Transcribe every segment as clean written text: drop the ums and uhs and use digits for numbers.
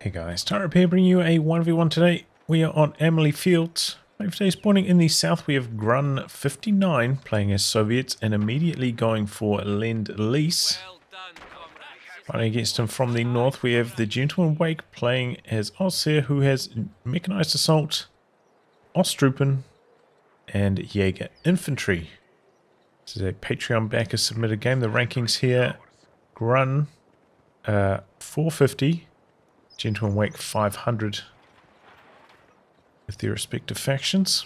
Hey guys, Tyrup here bringing you a 1v1 today. We are on Emily Fields. Today spawning in the south we have grun59 playing as Soviets and immediately going for Lease. Fighting against him from the north we have the Gentleman Wake playing as Ostheer, who has Mechanized Assault, Ostheer and Jaeger Infantry. This is a Patreon backer submitted game. The rankings here: Grun 450, Gentleman Wake 500 with their respective factions.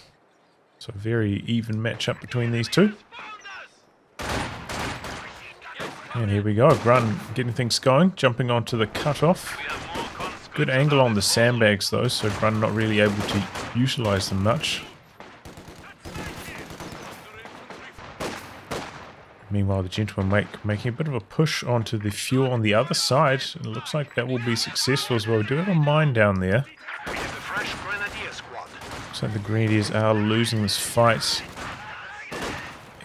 So a very even matchup between these two. And here we go, Grun getting things going, jumping onto the cutoff. Good angle on the sandbags though, so Grun not really able to utilize them much. Meanwhile, the Gentleman Wake making a bit of a push onto the fuel on the other side. It looks like that will be successful as well. We do have a mine down there. Looks like the Grenadiers are losing this fight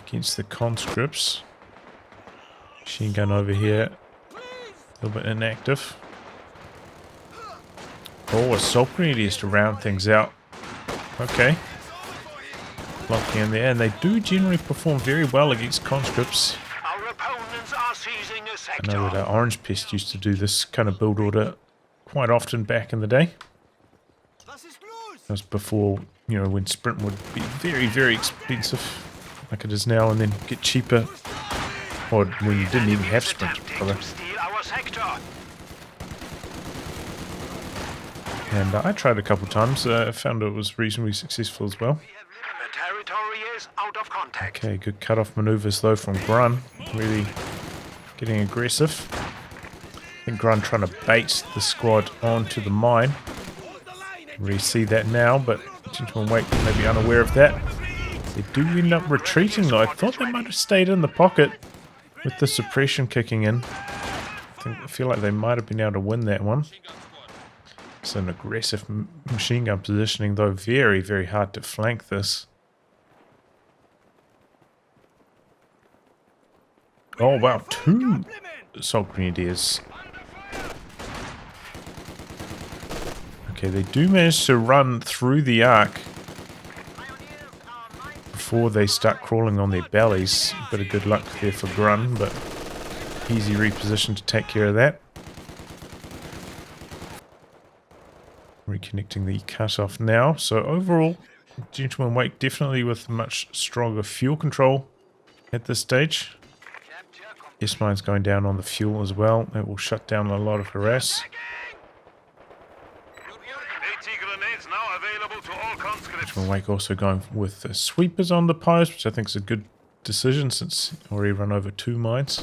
against the conscripts. Machine gun over here, a little bit inactive. Oh, Assault Grenadiers to round things out. Okay. Locking in there, and they do generally perform very well against conscripts. I know that Orange Pest used to do this kind of build order quite often back in the day. That was before, you know, when Sprint would be very, very expensive, like it is now, and then get cheaper. Or when you didn't even have Sprint, brother. And I tried a couple times, found it was reasonably successful as well. Okay, good cut-off maneuvers though from Grun, really getting aggressive. I think Grun trying to bait the squad onto the mine. Really see that now, but Gentleman Wake may be unaware of that. They do end up retreating though. I thought they might have stayed in the pocket with the suppression kicking in. I feel like they might have been able to win that one. It's an aggressive machine gun positioning though, very, very hard to flank this. Oh wow, 2 Assault Grenadiers. Okay, they do manage to run through the arc before they start crawling on their bellies. A bit of good luck there for Grun, but easy reposition to take care of that. Reconnecting the cutoff now. So overall, Gentleman Wake definitely with much stronger fuel control at this stage. S-mine's going down on the fuel as well. It will shut down a lot of harass. Gentleman Wake also going with sweepers on the post, which I think is a good decision since already run over 2 mines.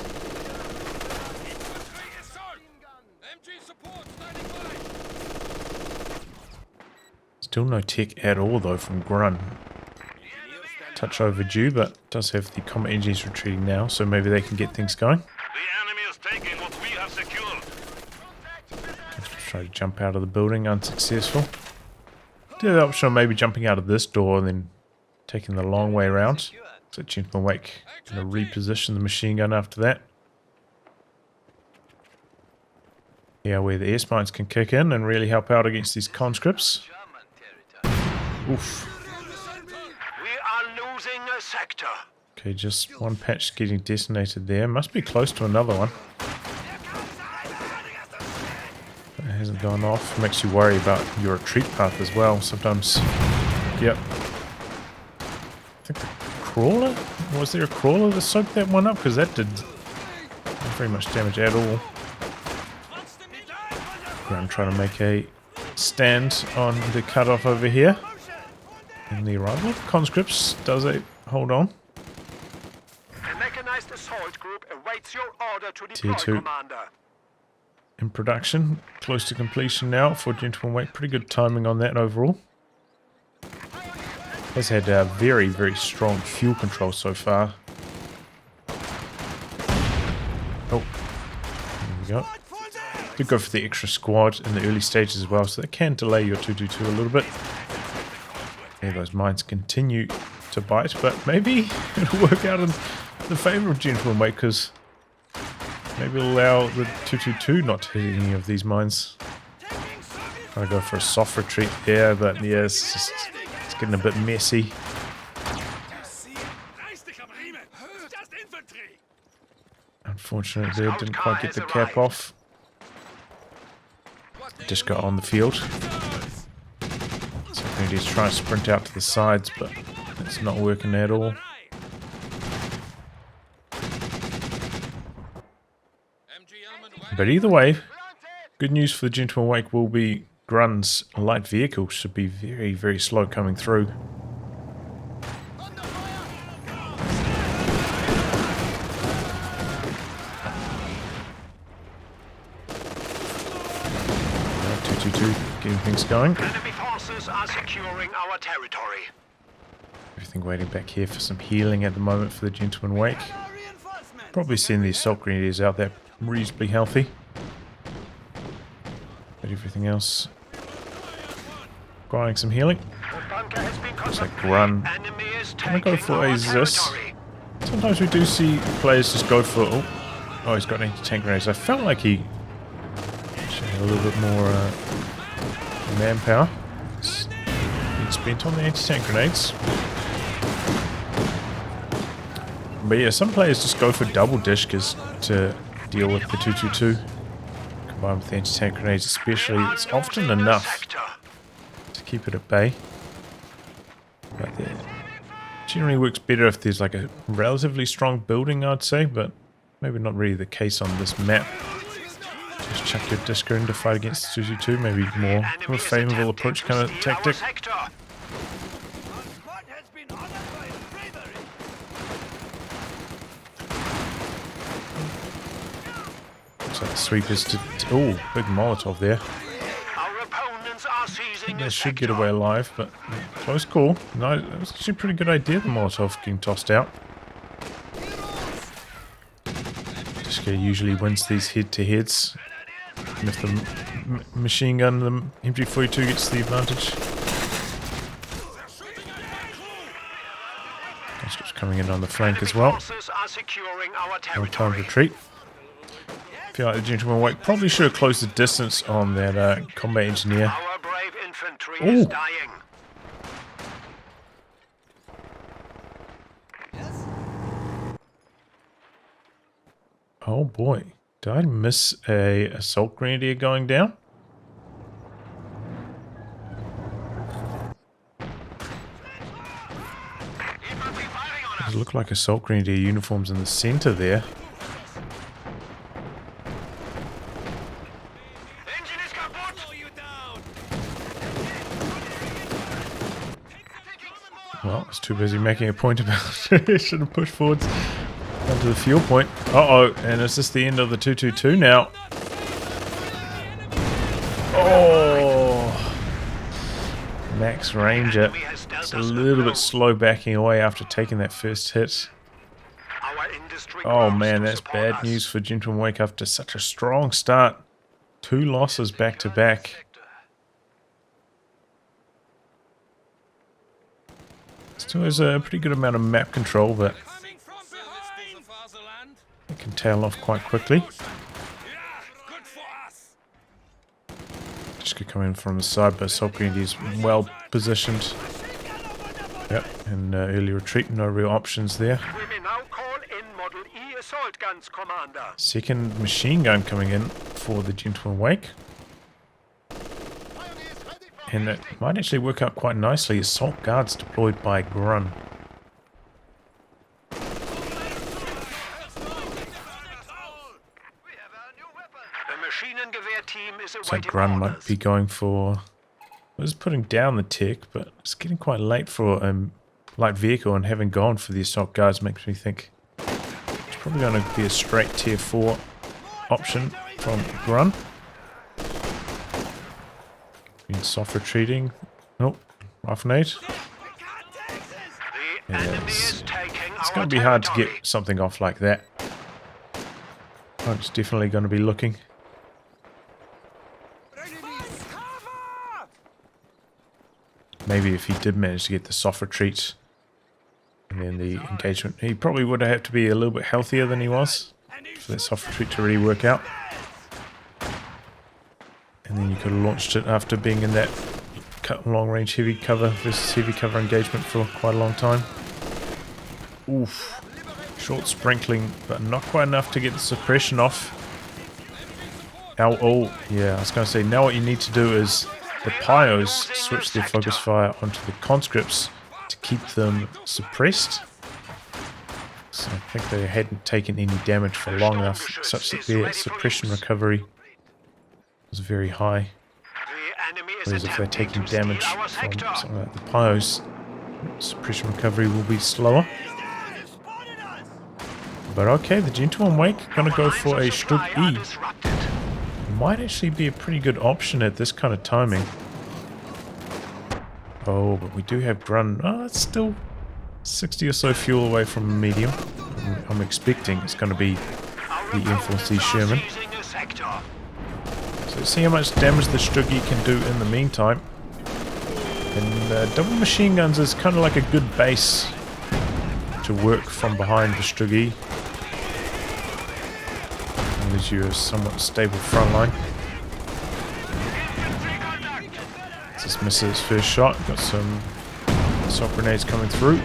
Still no tech at all though from Grun. Touch overdue, but does have the combat engineers retreating now, so maybe they can get things going. The enemy is taking what we have secured. Try to jump out of the building, unsuccessful. Do the option of maybe jumping out of this door and then taking the long way around. So Gentleman Wake going to reposition the machine gun after that. Yeah, where the S-mines can kick in and really help out against these conscripts. Oof. Sector. Okay, just one patch getting detonated there. Must be close to another one. It hasn't gone off. Makes you worry about your retreat path as well. Sometimes, yep. I think the crawler? Was there a crawler that soaked that one up? Because that did not very much damage at all. I'm trying to make a stand on the cutoff over here. And the arrival of conscripts does a hold on. The Mechanized Assault Group awaits your order to Tier deploy, 2 Commander. in production, close to completion now for Gentleman Wake. Pretty good timing on that overall. Has had a very, very strong fuel control so far. Oh, there we go. Did go for the extra squad in the early stages as well, so that can delay your 222 a little bit. Yeah, those mines continue to bite, but maybe it'll work out in the favour of Gentleman Wake, because maybe it'll allow the 222 not to hit any of these mines. Trying to go for a soft retreat there, but yeah, it's getting a bit messy. Unfortunately, there didn't quite get the cap off. Just got on the field. So he's trying to sprint out to the sides, but it's not working at all. But either way, good news for the Gentleman Wake will be Grun's light vehicle should be very, very slow coming through. 222, getting things going. Enemy forces are securing our territory. Everything waiting back here for some healing at the moment for the Gentleman Wake. Probably seeing the assault grenadiers out there reasonably healthy. But everything else requiring some healing. Looks like Grun. Can I go for a Zis? Sometimes we do see players just go for... Oh, he's got anti-tank grenades. I felt like he should have a little bit more manpower. It's been spent on the anti-tank grenades. But yeah, some players just go for double dishkers to deal with the 222. Combined with the anti-tank grenades especially. It's often enough to keep it at bay. But it generally works better if there's like a relatively strong building, I'd say, but maybe not really the case on this map. Just chuck your disco in to fight against the 222, maybe more of a favourable approach kind of tactic. Looks like the sweepers to... Oh, big Molotov there. They should get away alive, but close call. No, that was actually a pretty good idea, the Molotov getting tossed out. Disco usually wins these head-to-heads. And if the machine gun, the MG42 gets the advantage. Disco's coming in on the flank as well. No time to retreat. I feel like the Gentleman Wake probably should have closed the distance on that combat engineer. Ooh. Oh boy, did I miss a assault grenadier going down? It looked like assault grenadier uniforms in the center there. Well, I was too busy making a point about it. Should have pushed forwards onto the fuel point. Uh-oh, and is this the end of the 222 now? Oh! Max Ranger. It's a little bit slow backing away after taking that first hit. Oh man, that's bad news for Gentleman Wake after such a strong start. 2 losses back to back. Still has a pretty good amount of map control, but it can tail off quite quickly. Just could come in from the side, but assault grenadier is well positioned. Yep, and early retreat, no real options there. Second machine gun coming in for the Gentleman Wake. And it might actually work out quite nicely. Assault guards deployed by Grun. So Grun might be going for... I was putting down the tech, but it's getting quite late for a light vehicle, and having gone for the assault guards makes me think it's probably going to be a straight tier 4 option from Grun. Been soft retreating. Nope. Rifle-nade. Yes. It's going to be hard to get something off like that. Oh, it's definitely going to be looking. Maybe if he did manage to get the soft retreat and then the engagement, he probably would have to be a little bit healthier than he was for that soft retreat to really work out. And And then you could have launched it after being in that long-range heavy cover versus heavy cover engagement for quite a long time. Oof. Short sprinkling, but not quite enough to get the suppression off. Now, oh, yeah, I was going to say, now what you need to do is the Pyos switch their focus fire onto the conscripts to keep them suppressed. So I think they hadn't taken any damage for long enough, such that their suppression recovery was very high. Whereas if they're taking damage from something like the Pyos, suppression recovery will be slower. But okay, the Gentleman Wake gonna go for a Stug E. Might actually be a pretty good option at this kind of timing. Oh, but we do have Grun. Oh, it's still 60 or so fuel away from a medium. I'm expecting it's going to be the M4C Sherman. So see how much damage the Stug E can do in the meantime. And double machine guns is kind of like a good base to work from behind the Stug E. And gives you a somewhat stable front line. Just misses its first shot. Got some assault grenades coming through.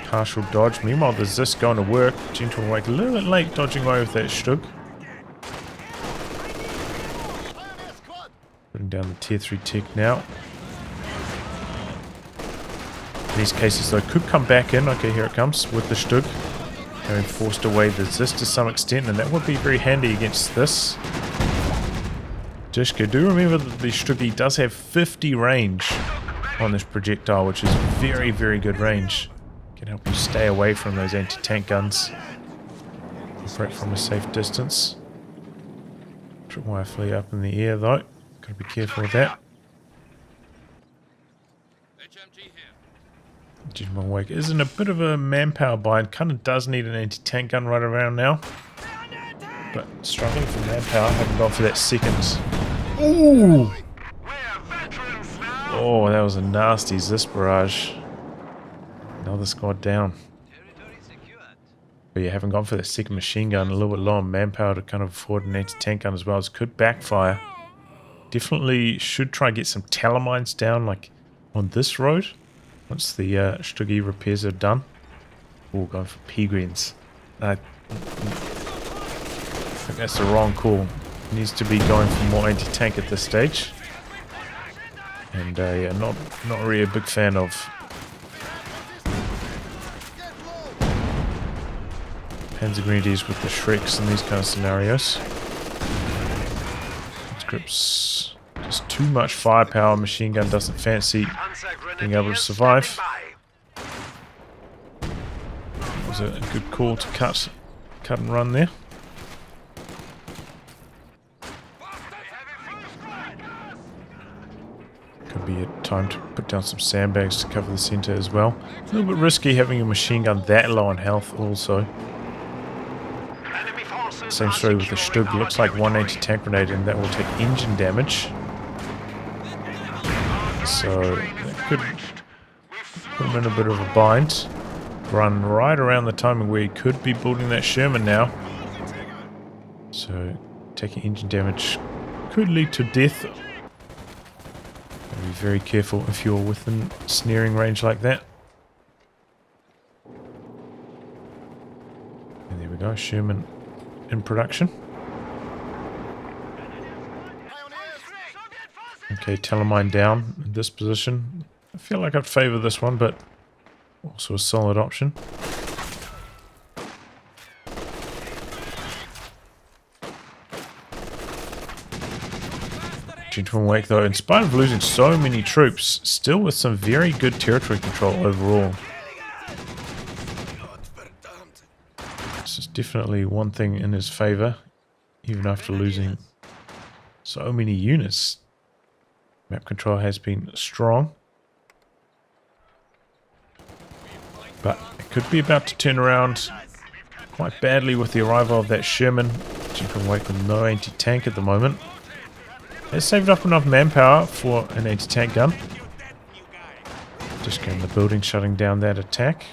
Partial dodge. Meanwhile, there's this going to work. Gentleman Wake a little bit late dodging away with that Stug. Putting down the tier 3 tick now. In these cases, though, could come back in. Okay, here it comes with the Stug. Having forced away the Zis to some extent, and that would be very handy against this. Dishka, do remember that the Stug E does have 50 range on this projectile, which is very, very good range. Can help you stay away from those anti-tank guns. Operate from a safe distance. Tripwire fleet up in the air though. Gotta be careful with that. Gentleman Wake is in a bit of a manpower bind. Kind of does need an anti-tank gun right around now. But struggling for manpower. Haven't gone for that second. Ooh! Oh, that was a nasty Zis barrage. Another squad down. But you haven't gone for that second machine gun. A little bit low on manpower to kind of afford an anti-tank gun as well. It could backfire. Definitely should try and get some telemines down, like on this road. Once the Stug E repairs are done. Oh, going for P-Greens. I think that's the wrong call. Needs to be going for more anti-tank at this stage. And yeah, not really a big fan of Panzer Grenadiers with the Shreks in these kind of scenarios. Conscripts, just too much firepower. Machine gun doesn't fancy being able to survive. Was a good call to cut and run there. Could be a time to put down some sandbags to cover the center as well. A little bit risky having a machine gun that low on health also. Same story with the Stug. Looks like one anti-tank grenade and that will take engine damage. So that could put him in a bit of a bind. Run right around the timing where he could be building that Sherman now. So taking engine damage could lead to death. Be very careful if you're within snaring range like that. And there we go, Sherman in production. Okay, telemine down in this position. I feel like I'd favour this one, but also a solid option. Gentleman Wake though, in spite of losing so many troops, still with some very good territory control overall. This is definitely one thing in his favour, even after losing so many units. Map control has been strong. But it could be about to turn around quite badly with the arrival of that Sherman. Gentleman Wake with no anti-tank at the moment. Has saved up enough manpower for an anti-tank gun. Just getting the building, shutting down that attack.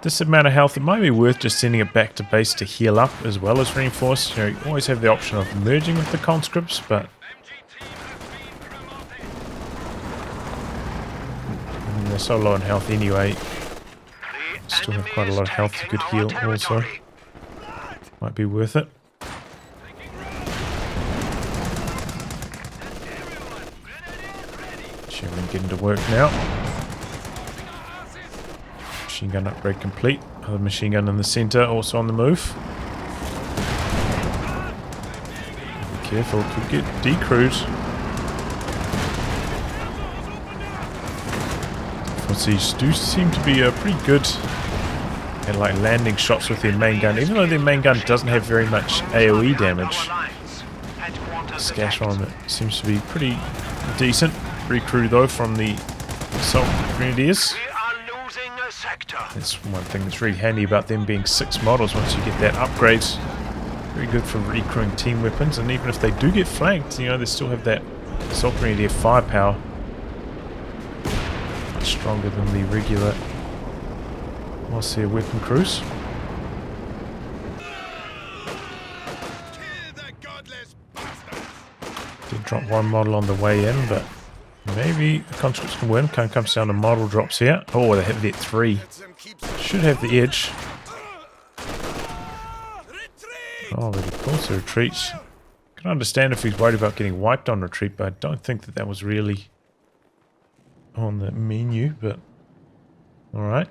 this amount of health, it might be worth just sending it back to base to heal up as well as reinforce. You know, you always have the option of merging with the conscripts, but I mean, they're so low on health anyway. Still have quite a lot of health you could heal also. Might be worth it. Sherman getting to work now. Machine gun upgrade complete. Other machine gun in the center, also on the move. Be careful, could get decrewed. These do seem to be pretty good at like landing shots with their main gun, even though their main gun doesn't have very much AoE damage. Scash on it seems to be pretty decent. Recruit though from the assault grenadiers. That's one thing that's really handy about them being 6 models. Once you get that upgrade, very good for recruiting team weapons. And even if they do get flanked, you know, they still have that assault grenadier firepower. Stronger than the regular Ostheer weapon crews. Did drop one model on the way in, but maybe the conscripts can win. Kind of comes down to model drops here. Oh, they hit the 3. Should have the edge. Oh, but he also retreats. Can understand if he's worried about getting wiped on retreat, but I don't think that that was really on the menu, but alright.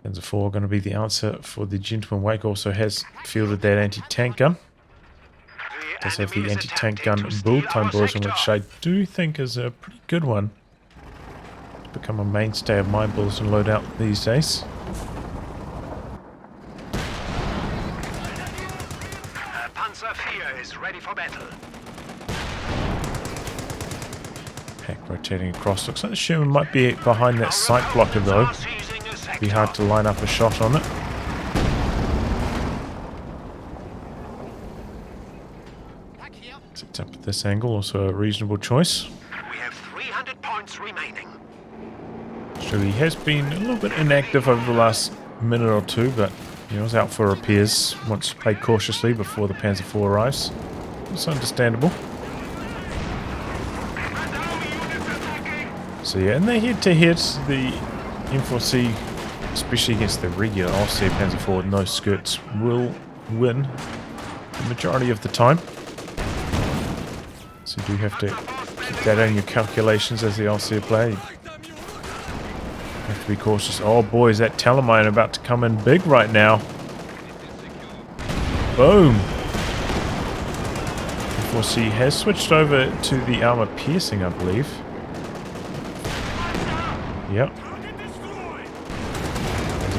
Panzer IV going to be the answer for the Gentleman Wake. Also has fielded that anti-tank gun. Does have the anti-tank gun build time bulletin, which I do think is a pretty good one. It's become a mainstay of my bulletin loadout these days. Panzer IV is ready for battle. Pack rotating across. Looks like the Sherman might be behind that sight blocker though. Be hard to line up a shot on it. Sets up at this angle, also a reasonable choice. We have 300 points remaining. So he has been a little bit inactive over the last minute or two, but he was out for repairs. Wants to play cautiously before the Panzer IV arrives. It's understandable. So yeah, and they head-to-head, the M4C, especially against the regular Ostheer Panzer IV with no skirts, will win the majority of the time. So you do have to keep that in your calculations as the Ostheer player. You have to be cautious. Oh boy, is that Telemine about to come in big right now. Boom! M4C has switched over to the armor piercing, I believe. Yep.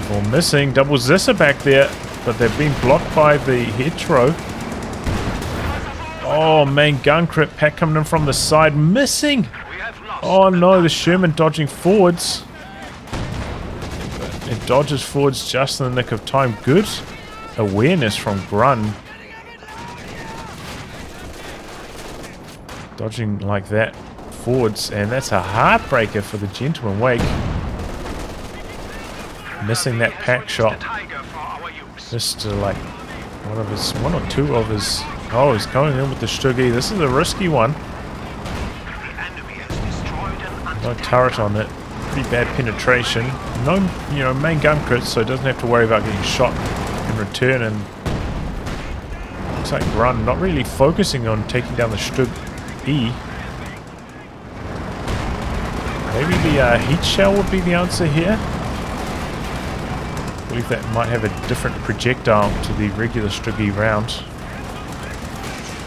All missing. Double Zissa back there, but they've been blocked by the hetero. Oh, main gun crit pack coming in from the side, missing. Oh no, the Sherman dodging forwards. It dodges forwards just in the nick of time. Good awareness from Grun. Dodging like that forwards, and that's a heartbreaker for the Gentleman Wake. Missing that pack shot. Just like one or two of his. Oh, he's coming in with the Stuggy. This is a risky one. No turret on it. Pretty bad penetration. No, you know, main gun crits, so it doesn't have to worry about getting shot in return. And looks like Grun not really focusing on taking down the Stug E. Maybe the heat shell would be the answer here. I believe that might have a different projectile to the regular Stuggy round.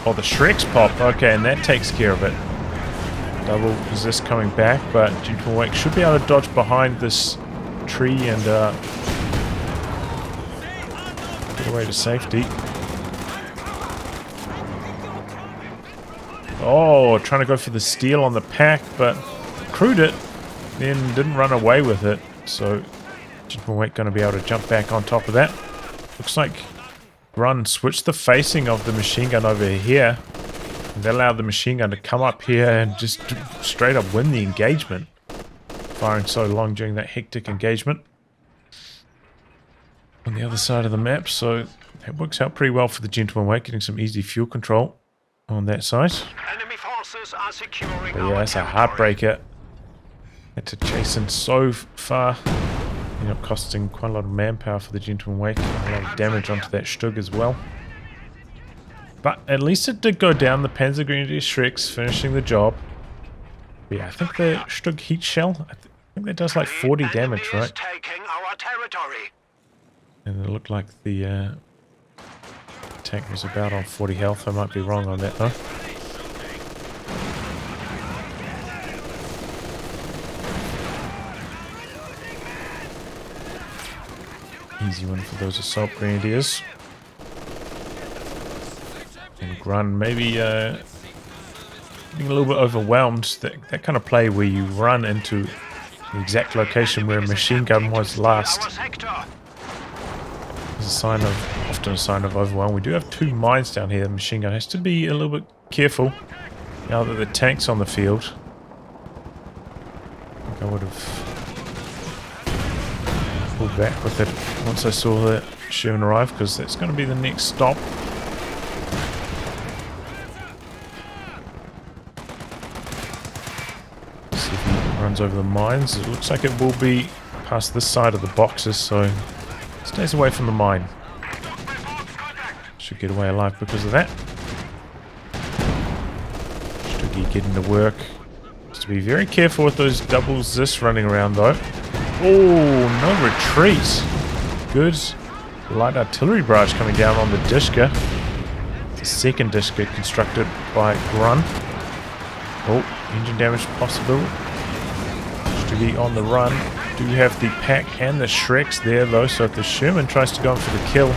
Oh, the Shreks pop. Okay, and that takes care of it. Double is this coming back, but Gentleman Wake should be able to dodge behind this tree and get away to safety. Oh, trying to go for the steal on the pack, but crewed it, then didn't run away with it. So Gentleman Wake going to be able to jump back on top of that. Looks like Grun switched the facing of the machine gun over here. And that allowed the machine gun to come up here and just straight up win the engagement. firing so long during that hectic engagement on the other side of the map, so that works out pretty well for the Gentleman Wake, getting some easy fuel control on that side. Enemy forces are securing But our yeah, it's a territory. heartbreaker. Had to chase in so far. Ended up costing quite a lot of manpower for the Gentleman Wake, a lot of damage onto that Stug as well. But at least it did go down. The Panzer Grenadier Shreks finishing the job. But yeah, I think the Stug heat shell, I think that does like 40 damage, Enemy is right? taking our territory. And it looked like the tank was about on 40 health. I might be wrong on that though. Easy one for those assault grenadiers. And Grun maybe being a little bit overwhelmed. That kind of play where you run into the exact location where a machine gun was last Our sector. is a sign of, often a sign of overwhelm. We do have 2 mines down here. The machine gun has to be a little bit careful now that the tank's on the field. I think I would have pulled back with it once I saw that Sherman arrive, because that's going to be the next stop. See if he runs over the mines. It looks like it will be past this side of the boxes, so stays away from the mine. Should get away alive because of that. Stuggy getting to work. Just to be very careful with those double Zis running around though. Oh, no retreat. Good light artillery barrage coming down on the Dishka. The second Dishka constructed by Grun. Oh, engine damage possible. To be on the run. Do have the pack and the Shreks there though, so if the Sherman tries to go in for the kill,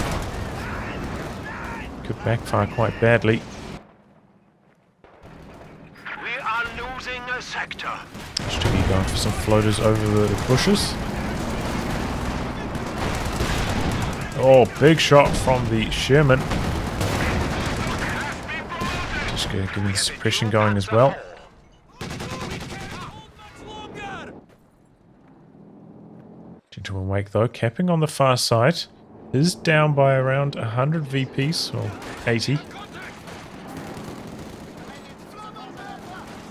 could backfire quite badly. We are losing a sector. Should be going for some floaters over the bushes. Oh, big shot from the Sherman. Just getting the suppression going as well. Gentleman Wake though, capping on the far side, is down by around 100 VPs, or 80.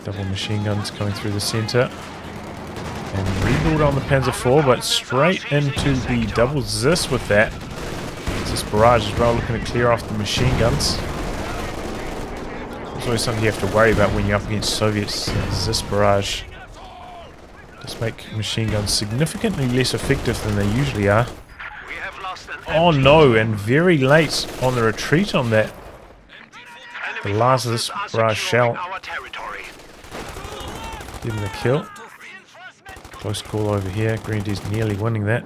Double machine guns coming through the center. And rebuild on the Panzer IV, but straight into the double Zis with that. This barrage as well, looking to clear off the machine guns. There's always something you have to worry about when you're up against Soviets. Zis barrage does make machine guns significantly less effective than they usually are. We have lost an Oh no, and very late on the retreat on that. The last of this barrage shell. our territory. Getting the kill. Close call over here. Grenadiers nearly winning that.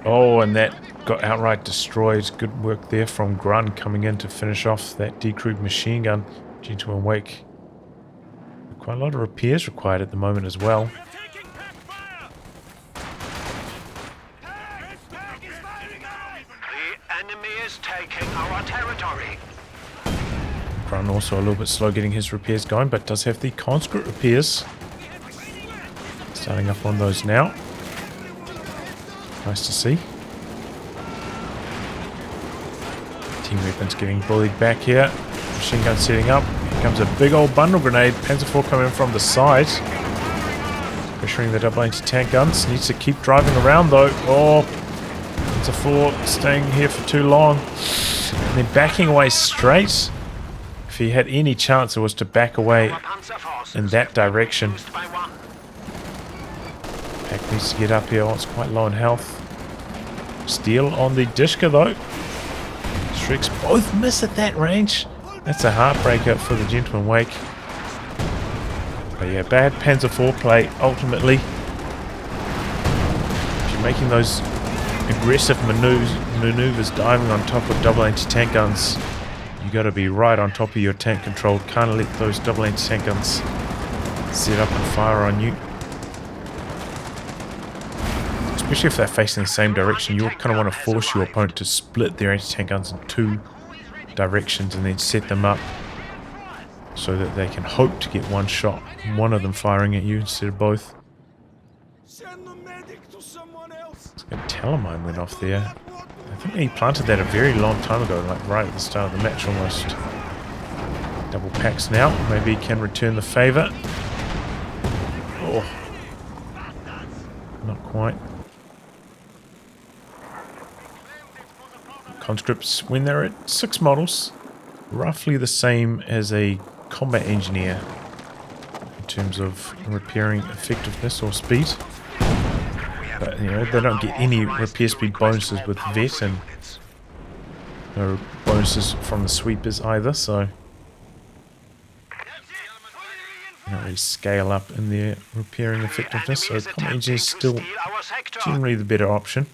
Oh, and that got outright destroyed. Good work there from Grun coming in to finish off that decrewed machine gun. Gentleman Wake. Quite a lot of repairs required at the moment as well. The enemy is taking our territory. Grun also a little bit slow getting his repairs going, but does have the conscript repairs. Starting up on those now. Nice to see. Team weapons getting bullied back here. Machine gun setting up. Here comes a big old bundle grenade. Panzer IV coming in from the side. Pressuring the double anti-tank guns. Needs to keep driving around though. Oh, Panzer IV staying here for too long. And then backing away straight. If he had any chance, it was to back away Our Panzer forces in that direction. reduced by 1. Pack needs to get up here. Oh, it's quite low in health. Steel on the Dishka though. Shreks both miss at that range. That's a heartbreaker for the Gentleman Wake. But yeah, bad Panzer IV play ultimately. If you're making those aggressive maneuvers diving on top of double anti-tank guns, you got to be right on top of your tank control. Can't let those double anti-tank guns set up and fire on you. Especially if they're facing the same direction, you kind of want to force your opponent to split their anti-tank guns in 2 directions and then set them up so that they can hope to get one shot, one of them firing at you instead of both. Send the medic to someone else. A telemine went off there. I think he planted that a very long time ago, like right at the start of the match almost. Double packs now. Maybe he can return the favor. Oh. Not quite. Conscripts, when they're at 6 models, roughly the same as a combat engineer in terms of repairing effectiveness or speed. But, you know, they don't get any repair speed bonuses with vet, and no bonuses from the sweepers either, so they don't really scale up in their repairing effectiveness, so combat engineer is still generally the better option.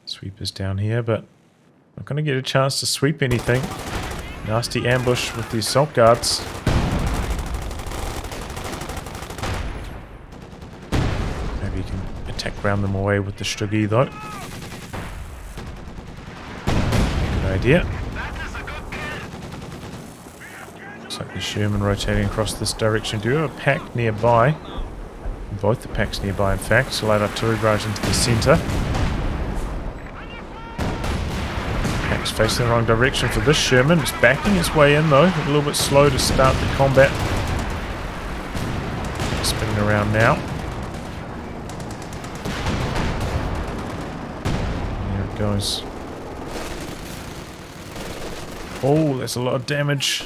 Sweepers down here, but not going to get a chance to sweep anything. Nasty ambush with the assault guards. Maybe you can attack round them away with the Stuggy though. Good idea. Looks like the Sherman rotating across this direction. Do you have a pack nearby? Both the packs nearby in fact. So light artillery barrage into the centre. Pack's facing the wrong direction for this Sherman. It's backing its way in though. A little bit slow to start the combat. Spinning around now. There it goes. Oh, that's a lot of damage.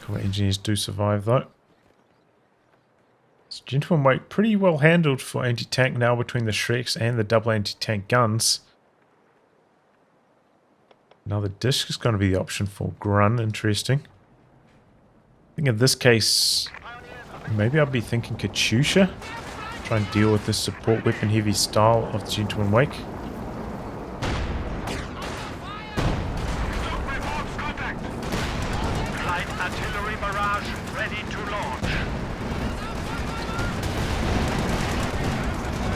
Combat engineers do survive though. This gentleman weight pretty well handled for anti-tank now between the Shreks and the double anti-tank guns. Another disc is going to be the option for Grun. Interesting. I think in this case, maybe I'll be thinking Katyusha. Try and deal with this support weapon heavy style of the Gentleman Wake. Light artillery barrage ready to launch.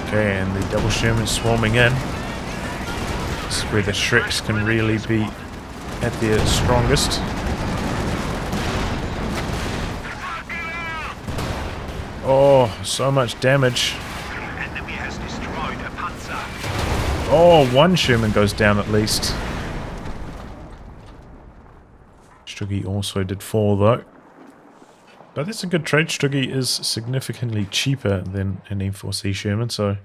Okay, and the double Sherman swarming in. This is where the Shreks can really be at their strongest. Oh, so much damage. Enemy has destroyed a panzer. Oh, one Sherman goes down at least. Stuggy also did fall though. But that's a good trade. Stuggy is significantly cheaper than an M4C Sherman, so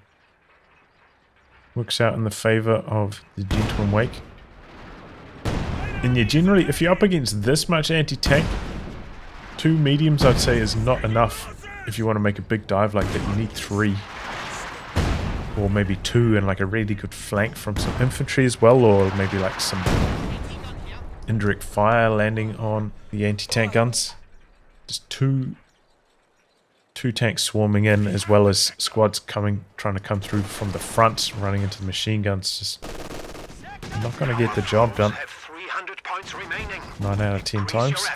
works out in the favour of the Gentleman Wake. And yeah, generally, if you're up against this much anti-tank, 2 mediums I'd say is not enough. If you want to make a big dive like that, you need 3. Or maybe 2 and like a really good flank from some infantry as well, or maybe like some indirect fire landing on the anti-tank guns. Just two tanks swarming in, as well as squads trying to come through from the front, running into the machine guns. Just not going to get the job done. 300 points remaining. 9 out of 10 times.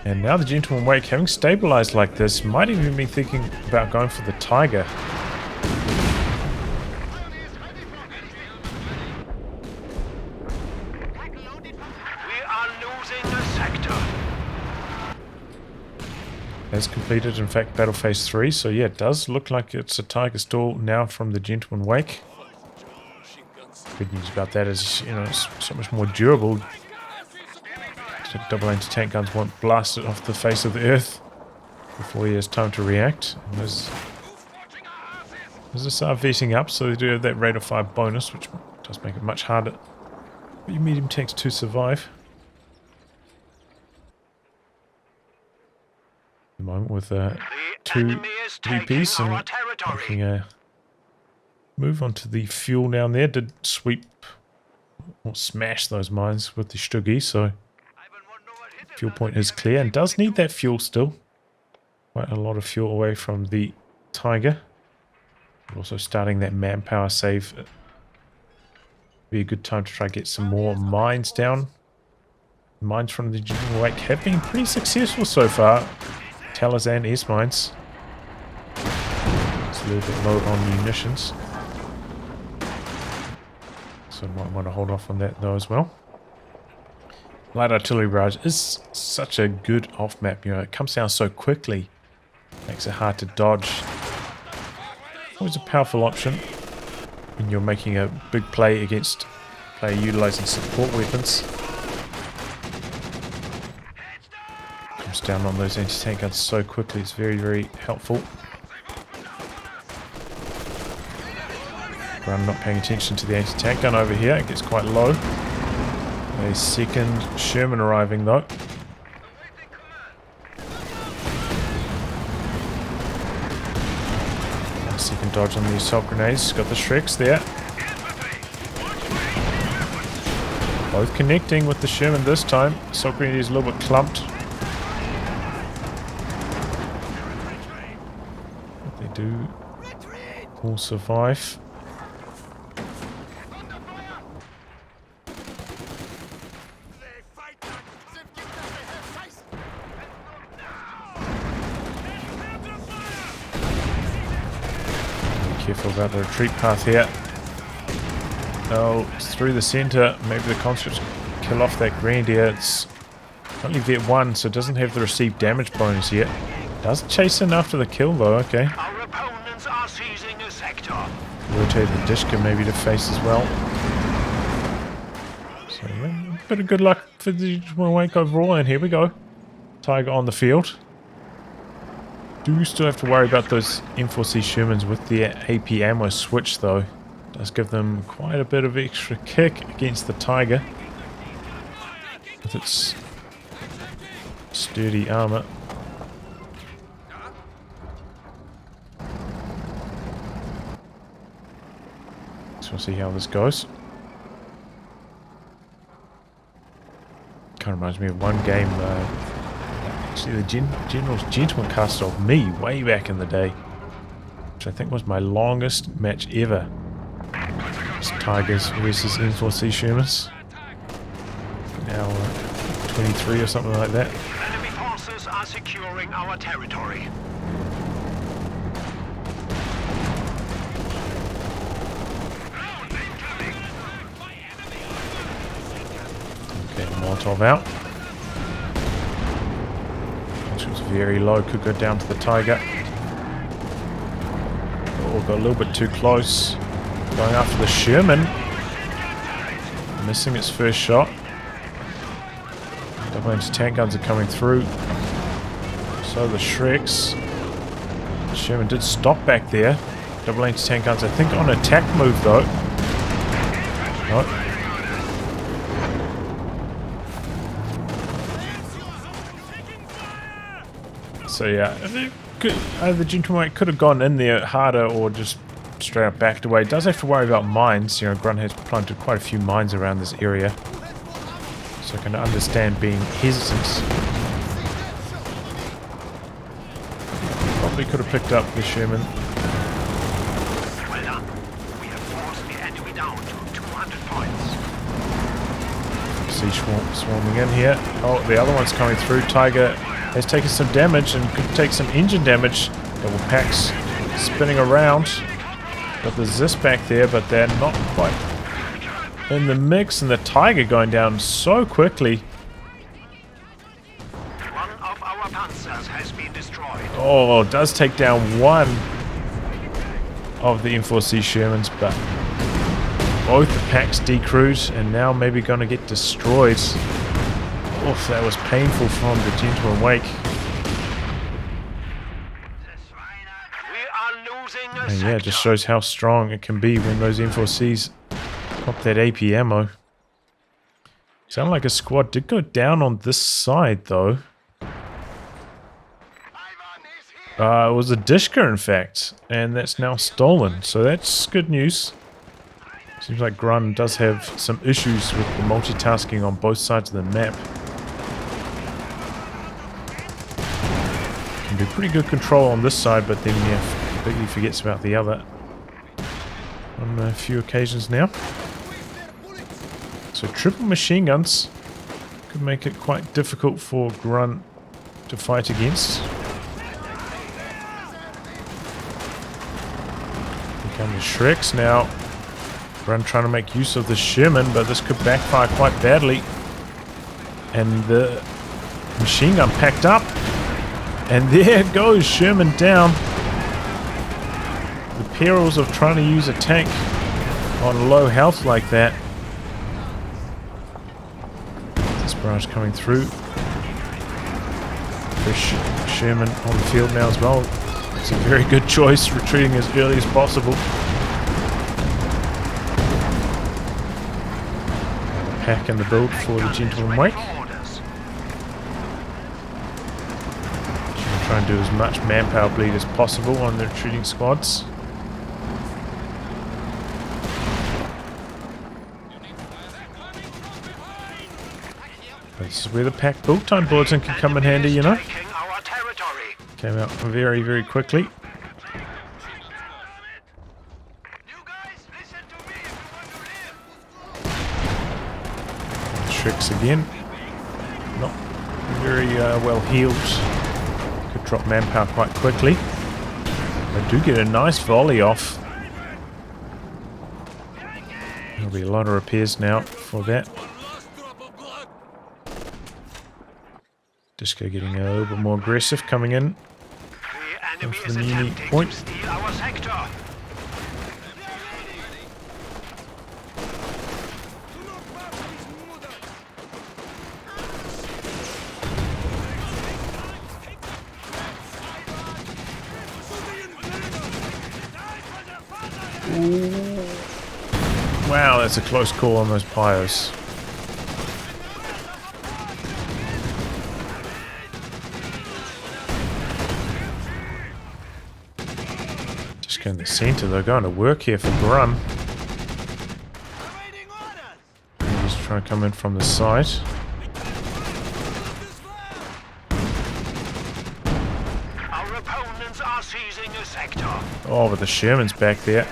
And now the Gentleman Wake, having stabilized like this, might even be thinking about going for the Tiger. Has completed, in fact, Battle Phase 3, so yeah, it does look like it's a Tiger stall now from the Gentleman Wake. Good news about that is, you know, it's so much more durable. So double anti-tank guns won't blast it off the face of the earth before he has time to react. And as they start vetting up, so they do have that rate of fire bonus, which does make it much harder for your medium tanks to survive. The moment with 2 VPs and making a move onto the fuel down there. Did sweep or smash those mines with the Stuggy, so fuel point is clear and does need that fuel still. Quite a lot of fuel away from the Tiger. Also starting that manpower save. Be a good time to try to get some more mines down. Mines from the Gentleman Wake have been pretty successful so far. Tellers and S-mines. a little bit low on munitions. So I might want to hold off on that though as well. Light artillery barrage is such a good off-map, you know, it comes down so quickly. Makes it hard to dodge. Always a powerful option when you're making a big play against a player utilizing support weapons. Comes down on those anti-tank guns so quickly, it's very, very helpful. Grun not paying attention to the anti-tank gun over here, it gets quite low. A second Sherman arriving though. Second dodge on the assault grenades. Got the Shreks there. Both connecting with the Sherman this time. Assault grenade is a little bit clumped. But they do all survive. Careful about the retreat path here. Oh, it's through the center. Maybe the conscripts kill off that Grenadier. It's only Vet 1, so it doesn't have the received damage bonus yet. Does chase in after the kill though, okay. Our opponents are seizing a sector. Rotate the Dishka maybe to face as well. So yeah, a bit of good luck for the Wake overall, and here we go. Tiger on the field. Do still have to worry about those M4C Shermans with the AP ammo switch though. Does give them quite a bit of extra kick against the Tiger with its sturdy armor. So we'll see how this goes. Kind of reminds me of one game. Actually, the General's Gentleman cast of me way back in the day, which I think was my longest match ever. It's Tigers versus M4C Shermans. Now 23 or something like that. Enemy forces are securing our territory. Okay, Molotov out. Was very low, could go down to the Tiger. Oh, got a little bit too close. Going after the Sherman. Missing its first shot. Double anti-tank guns are coming through. So the Shreks. The Sherman did stop back there. Double anti-tank guns, I think, on attack move though. Nope. So yeah, the Gentleman could have gone in there harder or just straight up backed away. Does have to worry about mines. You know, Grun has planted quite a few mines around this area. So I can understand being hesitant. Probably could have picked up the Sherman. Well done. We have forced the enemy down to 200 points. See swarming in here. Oh, the other one's coming through. Tiger has taken some damage and could take some engine damage. Double packs spinning around. Got the Zis back there, but they're not quite in the mix, and the Tiger going down so quickly. One of our panzers has been destroyed. Oh, does take down one of the M4C Shermans, but both the packs decrewed and now maybe going to get destroyed. Oof, that was painful from the Gentleman Wake. We are losing a And yeah, it just shows how strong it can be when those M4Cs pop that AP ammo. Sounded like a squad did go down on this side though. It was a Dishka in fact, and that's now stolen, so that's good news. Seems like Grun does have some issues with the multitasking on both sides of the map. Can be pretty good control on this side, but then yeah, completely forgets about the other on a few occasions now. So triple machine guns could make it quite difficult for Grun to fight against. Come the Shreks now. Grun trying to make use of the Sherman, but this could backfire quite badly. And the machine gun packed up. And there it goes, Sherman down. The perils of trying to use a tank on low health like that. This barrage coming through. Fresh Sherman on the field now as well. It's a very good choice, retreating as early as possible. Pack in the build for the Gentleman Wake. Try and do as much manpower bleed as possible on the retreating squads. This is where the pack build time bulletin can come in handy, you know. Came out very, very quickly. Shreks again. Not very well healed. Could drop manpower quite quickly. They do get a nice volley off. There'll be a lot of repairs now for that. Disco getting a little bit more aggressive coming in. For the unique point. Ooh. Wow, that's a close call on those pyros. Just going to the center, they're going to work here for Grun. He's trying to come in from the side. Our opponents are seizing a sector. Oh, but the Sherman's back there.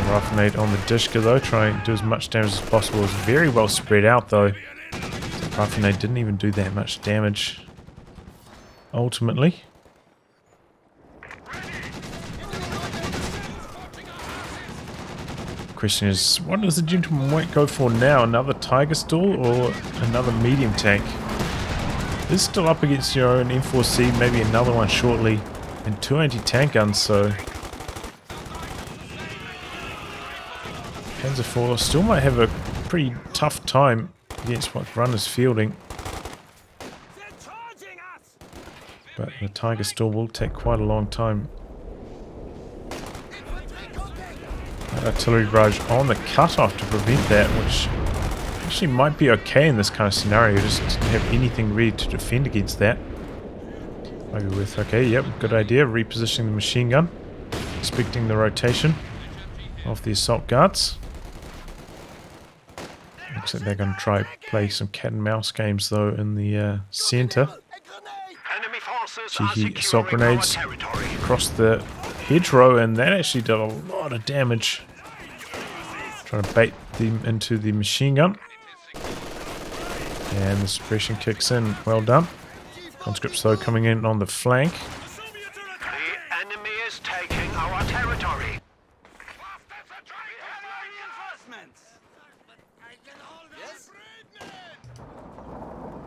Graffinade on the Dishka though, trying to do as much damage as possible. It's very well spread out though. Graffinade didn't even do that much damage. Ultimately. Question is, what does the Gentleman Wake go for now? Another Tiger Stall or another medium tank? This is still up against your own M4C, maybe another one shortly, and 2 anti-tank guns, so Panzer IV still might have a pretty tough time against what Grun is fielding. But the Tiger Stall will take quite a long time. Artillery barrage on the cutoff to prevent that, which actually might be okay in this kind of scenario. Just didn't have anything ready to defend against that. Might be worth, okay, yep, good idea. Repositioning the machine gun. Expecting the rotation of the assault guards. Looks like they're going to try play some cat and mouse games though in the center. Cheeky assault grenades across the hedgerow, and that actually did a lot of damage. Trying to bait them into the machine gun. And the suppression kicks in. Well done. Conscripts though coming in on the flank. The enemy is taking our territory.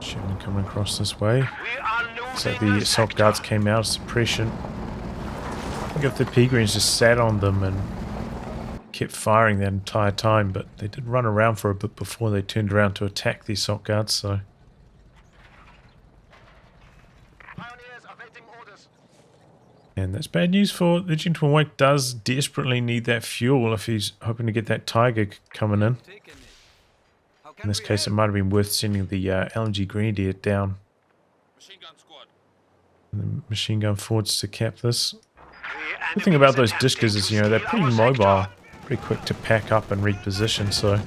Sherman coming across this way. So the assault guards came out of suppression. I think if the P-Greens just sat on them and kept firing that entire time, but they did run around for a bit before they turned around to attack the assault guards, so. And that's bad news for the Gentleman Wake. Does desperately need that fuel if he's hoping to get that Tiger coming in. In this case, it might have been worth sending the LMG Grenadier down. And the machine gun forwards to cap this. The thing about those Dishkas is, you know, they're pretty mobile, pretty quick to pack up and reposition, so you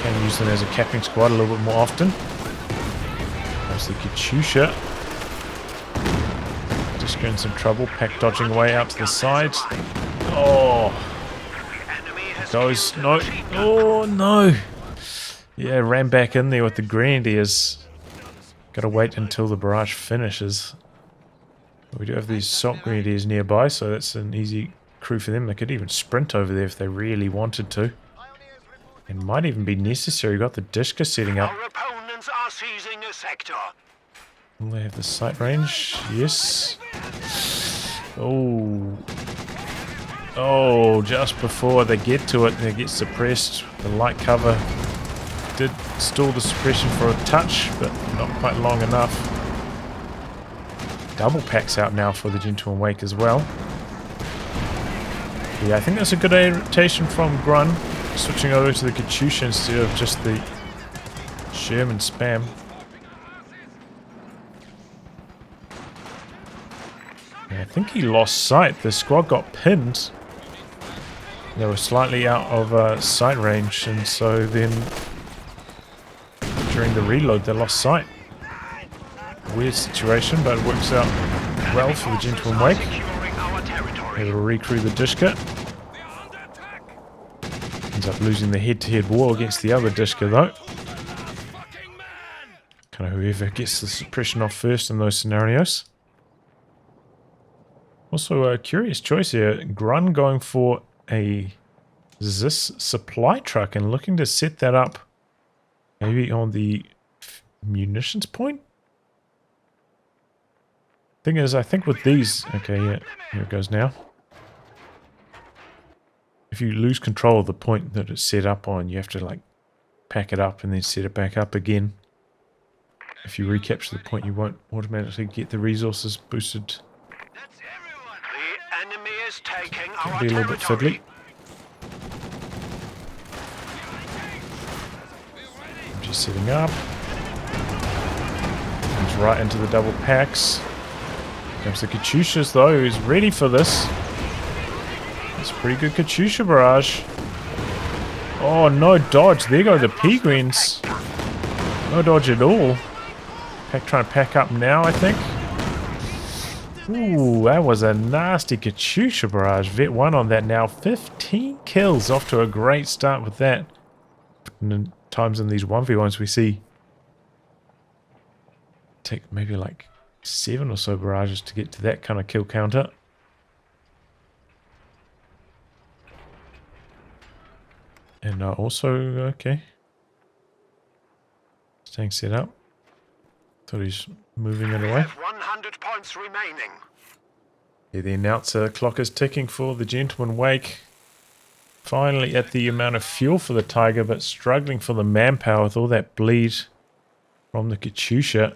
can use them as a capping squad a little bit more often. There's the Katyusha. Dishka in some trouble, pack dodging away out to the side. Oh! Goes, no, oh no! Yeah, ran back in there with the Grenadiers. Gotta wait until the barrage finishes. We do have these assault grenadiers nearby, so that's an easy crew for them. They could even sprint over there if they really wanted to. It might even be necessary. We've got the Dishka setting up. Our opponents are seizing a sector. Will they have the sight range? Yes. Oh. Oh, just before they get to it, they get suppressed. The light cover did stall the suppression for a touch, but not quite long enough. Double packs out now for the Gentleman Wake as well. Yeah, I think that's a good rotation from Grun, switching over to the Katyusha instead of just the Sherman spam. Yeah, I think he lost sight. The squad got pinned. They were slightly out of sight range, and so then during the reload they lost sight. Weird situation, but it works out well for the Gentleman Wake. Able to recrew the Dishka. Ends up losing the head-to-head war against the other Dishka though. Kind of whoever gets the suppression off first in those scenarios. Also a curious choice here. Grun going for a Zis supply truck and looking to set that up maybe on the munitions point? Thing is, I think with these... Okay, yeah, here it goes now. If you lose control of the point that it's set up on, you have to like pack it up and then set it back up again. If you recapture the point, you won't automatically get the resources boosted. The enemy is taking Can our be a little bit fiddly. Just setting up. Comes right into the double packs. Comes the Katyushas though, who's ready for this. It's a pretty good Katyusha barrage. Oh, no dodge. There go the P-Greens. No dodge at all. Trying to pack up now, I think. Ooh, that was a nasty Katyusha barrage. Vet 1 on that now. 15 kills. Off to a great start with that. And times in these 1v1s we see take maybe like 7 or so barrages to get to that kind of kill counter. And also, okay. Staying set up. Thought he's moving it away. 100 points remaining. Yeah, the announcer clock is ticking for the Gentleman Wake. Finally at the amount of fuel for the Tiger, but struggling for the manpower with all that bleed from the Katyusha.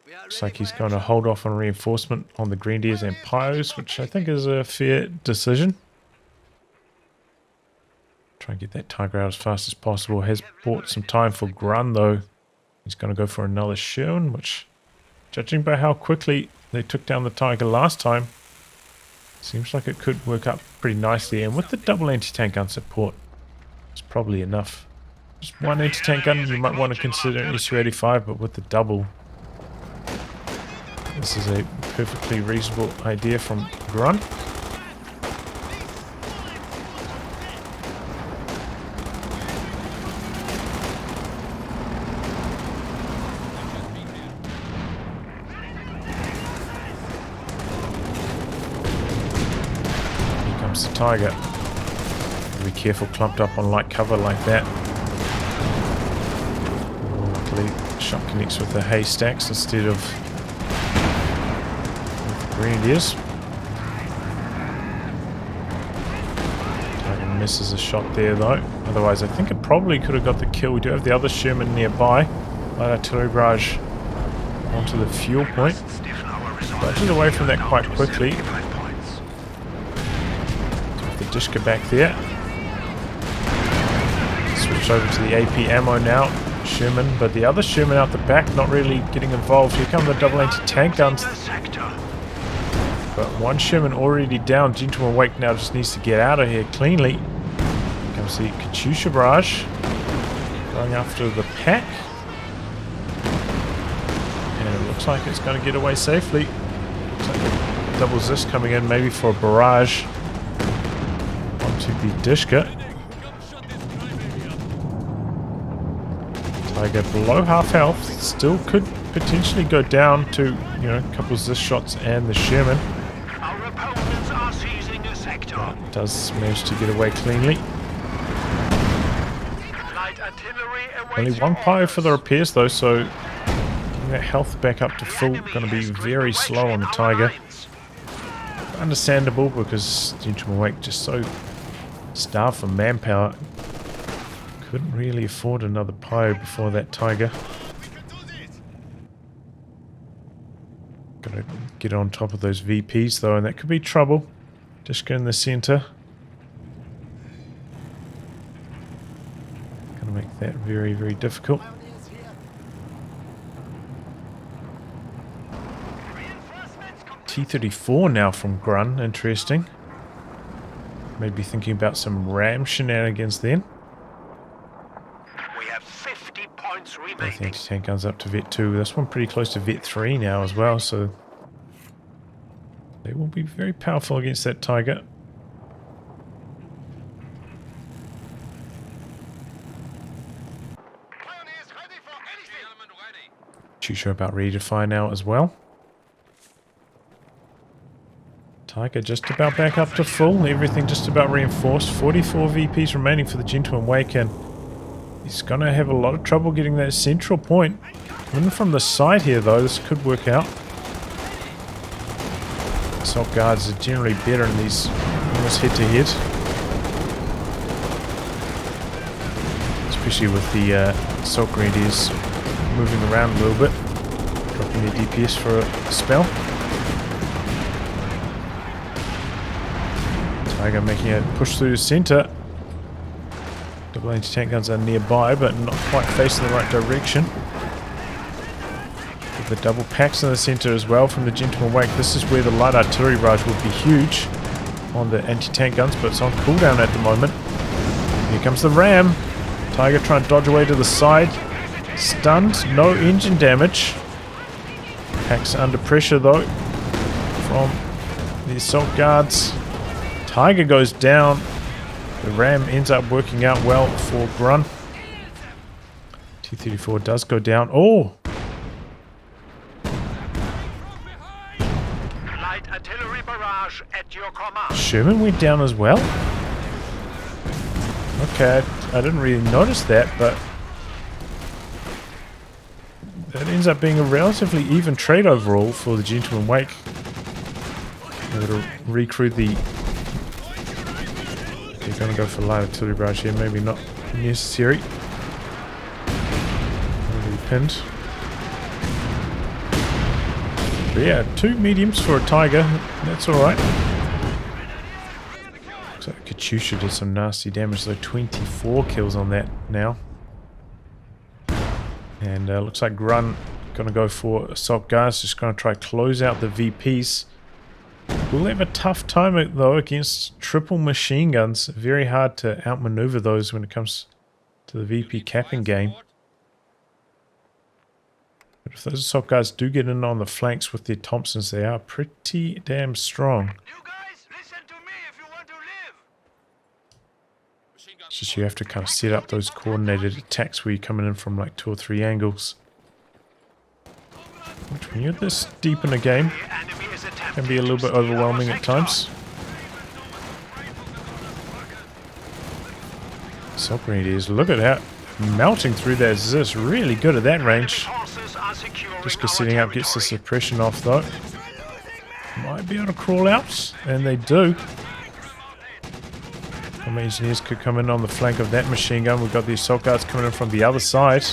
Looks like he's going to hold off on reinforcement on the Grenadiers and Pyros, which I think is a fair decision. Try and get that Tiger out as fast as possible. Has bought some time for Grun though. He's going to go for another Sherman, which, judging by how quickly they took down the Tiger last time, seems like it could work up pretty nicely. And with the double anti-tank gun support, it's probably enough. Just one anti-tank gun, you might want to consider an SU-85, but with the double, this is a perfectly reasonable idea from Grun. The Tiger. Be careful clumped up on light cover like that. Luckily, shot connects with the haystacks instead of with the Grenadiers. Tiger misses a shot there though. Otherwise, I think it probably could have got the kill. We do have the other Sherman nearby. Light artillery barrage onto the fuel point. Budges away from that quite quickly. Dishka back there. Switch over to the AP ammo now. Sherman, but the other Sherman out the back not really getting involved. Here come the double anti-tank guns. But one Sherman already down. Gentleman Wake now just needs to get out of here cleanly. Here comes the Katyusha barrage. Going after the pack. And it looks like it's going to get away safely. Looks like a double Zis coming in maybe for a barrage. To the Dishka. Tiger below half health. Still could potentially go down to, you know, a couple of Zis shots and the Sherman. Our opponents are seizing a sector. Does manage to get away cleanly. Light artillery awaits Only your one pyre orders. for the repairs though, so getting that health back up to full going to be very slow on the Tiger. Understandable because Gentleman Wake just so starved for manpower. Couldn't really afford another pyre before that Tiger. Gotta get on top of those VPs though, and that could be trouble. Just go in the center. Gonna make that very, very difficult. T-34 now from Grun, interesting. Maybe thinking about some ram shenanigans then. We have 50 points Both remaining. anti-tank guns up to Vet 2. This one pretty close to Vet 3 now as well, so they will be very powerful against that Tiger. Chusho about ready to fire now as well. Tiger just about back up to full. Everything just about reinforced. 44 VPs remaining for the Gentleman Wake, and he's going to have a lot of trouble getting that central point. Coming from the side here though, this could work out. Assault guards are generally better in these almost head-to-head. Especially with the assault grenadiers moving around a little bit. Dropping their DPS for a spell. Tiger making a push through the center. Double anti-tank guns are nearby, but not quite facing the right direction. With the double packs in the center as well from the Gentleman Wake. This is where the light artillery barrage would be huge on the anti-tank guns, but it's on cooldown at the moment. Here comes the ram. Tiger trying to dodge away to the side. Stunned, no engine damage. Packs under pressure though from the assault guards. Tiger goes down. The ram ends up working out well for Grun. T-34 does go down. Oh! Light artillery barrage at your command. Sherman went down as well? Okay, I didn't really notice that, but that ends up being a relatively even trade overall for the Gentleman Wake. Able to recruit the... They're going to go for light artillery barrage here, maybe not necessary. Already pinned. But yeah, 2 mediums for a Tiger, that's alright. Looks like Katyusha did some nasty damage, though 24 kills on that now. And looks like Grun going to go for assault guards, just going to try to close out the VPs. We'll have a tough time though against triple machine guns. Very hard to outmaneuver those when it comes to the VP capping game. But if those assault guards do get in on the flanks with their Thompsons, they are pretty damn strong. You guys, listen to me if you want to live. It's just you have to kind of set up those coordinated attacks where you're coming in from like 2 or 3 angles. Which when you're this deep in a game, The enemy is attempting can be a little to bit steal overwhelming our at sector. times. Assault grenadiers, look at that. Melting through that Zis, really good at that range. Forces are securing Just our sitting up gets the territory. suppression off though. Might be able to crawl out, and they do. Combat engineers could come in on the flank of that machine gun. We've got the assault guards coming in from the other side.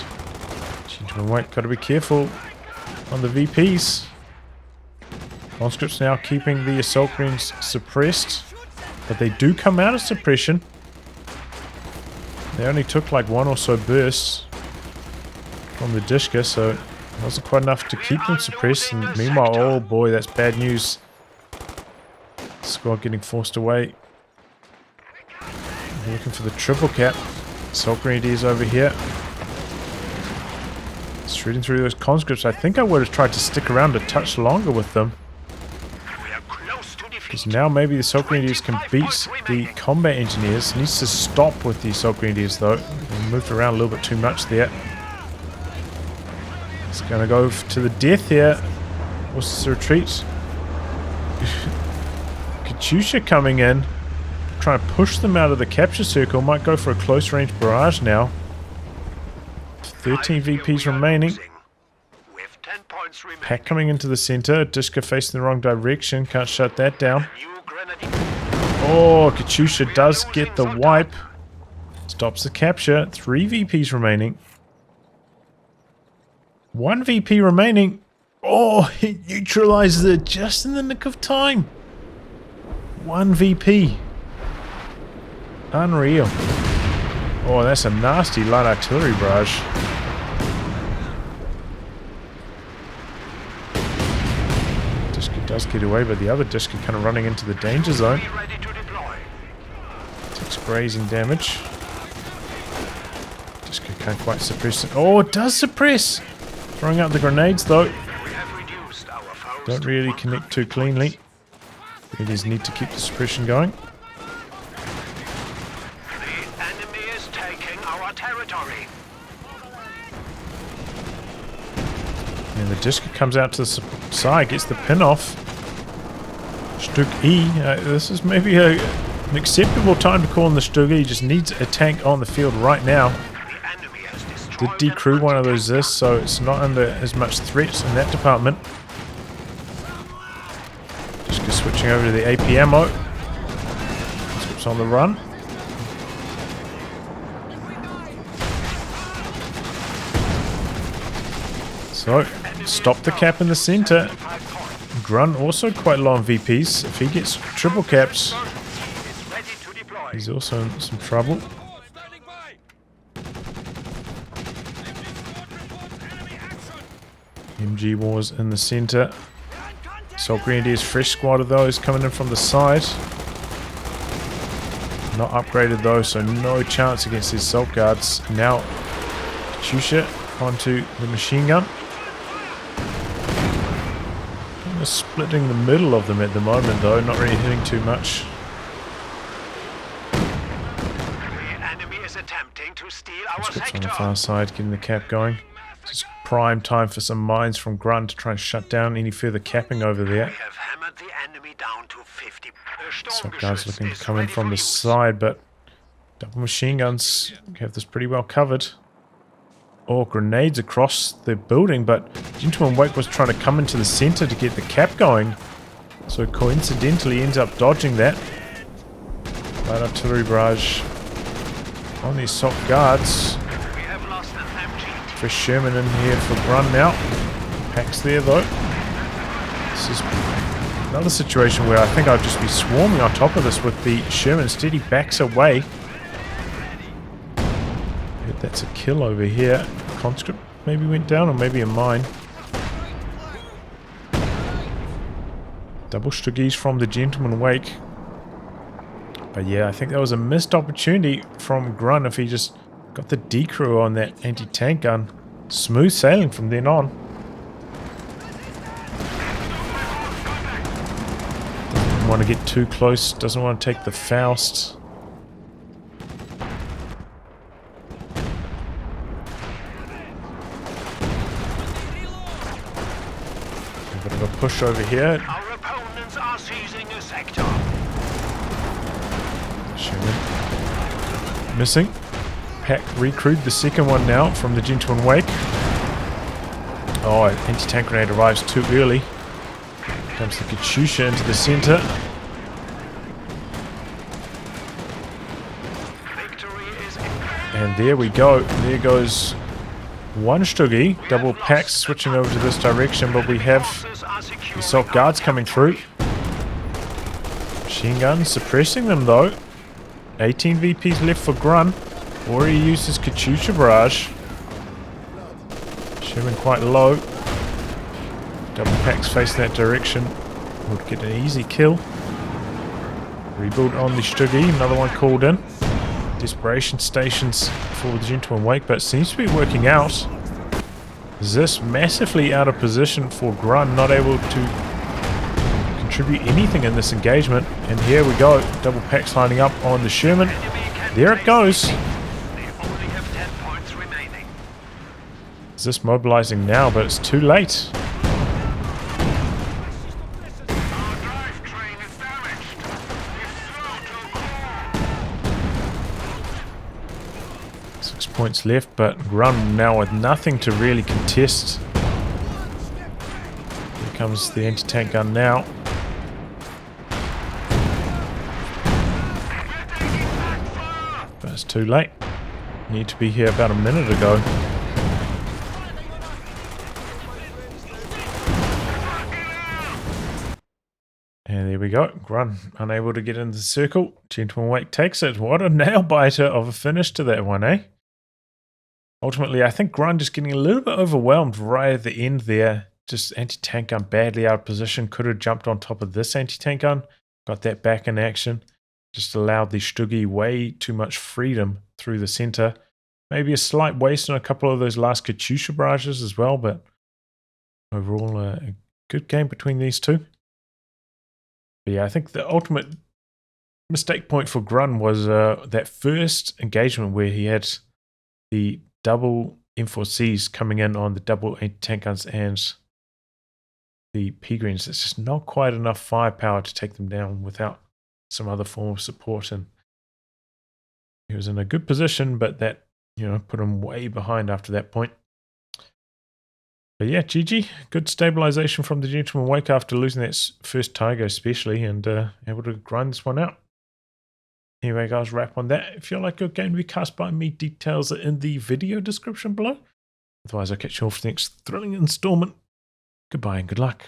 Gentlemen Wake, got to be careful on the VPs. Conscripts now keeping the assault greens suppressed, but they do come out of suppression. They only took like 1 or so bursts from the Dishka, so it wasn't quite enough to keep them suppressed. And meanwhile, oh boy, that's bad news. Squad getting forced away. They're looking for the triple cap. Assault grenadiers over here. Shooting through those conscripts. I think I would have tried to stick around a touch longer with them. We are close to defeat. Because now maybe the assault grenadiers can beat the combat engineers. Needs to stop with the assault grenadiers though. They moved around a little bit too much there. It's going to go to the death here. What's the retreat? Katyusha coming in. Trying to push them out of the capture circle. Might go for a close range barrage now. 13 VPs remaining. With 10 points remaining. Pack coming into the center. Disca facing the wrong direction. Can't shut that down. New grenadier. Oh, Katyusha does get the wipe. Stops the capture. 3 VPs remaining. 1 VP remaining. Oh, he neutralizes it just in the nick of time. 1 VP. Unreal. Oh, that's a nasty light artillery barrage. Disca does get away, but the other Disca kind of running into the danger zone. Ready to deploy. Takes grazing damage. Disca can't quite suppress it. Oh, it does suppress! Throwing out the grenades though. We have reduced our foes. Don't really connect too cleanly. We just need to keep the suppression going. The enemy is taking our territory. And the Disca comes out to the side, gets the pin off. Stug E. This is maybe an acceptable time to call in the Stug E. Just needs a tank on the field right now. The enemy has destroyed Did decrew one of those this, so it's not under as much threat in that department. Disca switching over to the AP ammo. Script's on the run. So, stop the cap in the center. Grun also quite low on VPs. If he gets triple caps, is ready to deploy. he's also in some trouble. Standing by. MG Wars in the center. Assault Grenadiers, fresh squad of those coming in from the side. Not upgraded though, so no chance against these assault guards. Now, Katyusha onto the machine gun. Kind of splitting the middle of them at the moment though, not really hitting too much. The enemy is attempting to steal our Scripts on the sector. far side, getting the cap going. This is prime time for some mines from Grun to try and shut down any further capping over there. We have hammered the enemy down to 50. Some guys looking to come in from the side, but double machine guns have this pretty well covered. Oh, grenades across the building, but Gentleman Wake was trying to come into the center to get the cap going, so coincidentally ends up dodging that. Light artillery barrage on the assault guards. We have lost an MG. Fresh Sherman in here for Grun now. Packs there though. This is another situation where I think I'll just be swarming on top of this with the Sherman. Instead he backs away. That's a kill over here. Conscript maybe went down, or maybe a mine. Double Stuggies from the Gentleman Wake. But yeah, I think that was a missed opportunity from Grun if he just got the decrew on that anti-tank gun. Smooth sailing from then on. Doesn't want to get too close, doesn't want to take the Faust. A bit of a push over here. Our opponents are seizing a sector. Sherman missing. Pack recruit the second one now from the Gentleman Wake. Oh, anti-tank grenade arrives too early. Comes the Katyusha into the center. Victory is And there we go. There goes one Stuggy. Double packs switching over to this direction, but we have the assault guards coming through. Machine guns suppressing them though. 18 VPs left for Grun. Already used his Katyusha barrage. Sherman quite low. Double packs facing that direction. Would get an easy kill. Rebuild on the Stuggy. Another one called in. Desperation stations for the Gentleman Wake, but it seems to be working out. This massively out of position for Grun, not able to contribute anything in this engagement. And here we go. Double packs lining up on the Sherman. There it goes. They only have 10 points remaining. Is this mobilizing now? But it's too late. Our drive train is damaged. It's slow to 6 points left, but Grun now with nothing to really contest. Here comes the anti-tank gun now. But it's too late. Need to be here about a minute ago. And there we go. Grun unable to get into the circle. Gentleman Wake takes it. What a nail biter of a finish to that one, eh? Ultimately, I think Grun just getting a little bit overwhelmed right at the end there. Just anti-tank gun badly out of position. Could have jumped on top of this anti-tank gun. Got that back in action. Just allowed the Stuggy way too much freedom through the center. Maybe a slight waste on a couple of those last Katyusha barrages as well, but overall a good game between these two. But yeah, I think the ultimate mistake point for Grun was that first engagement where he had the double M4Cs coming in on the double anti-tank guns and the P-Greens. It's just not quite enough firepower to take them down without some other form of support. And he was in a good position, but that, put him way behind after that point. But yeah, GG. Good stabilization from the Gentleman Wake after losing that first Tiger especially, and able to grind this one out. Anyway, guys, wrap on that. If you like your game to be cast by me, details are in the video description below. Otherwise, I'll catch you all for the next thrilling installment. Goodbye and good luck.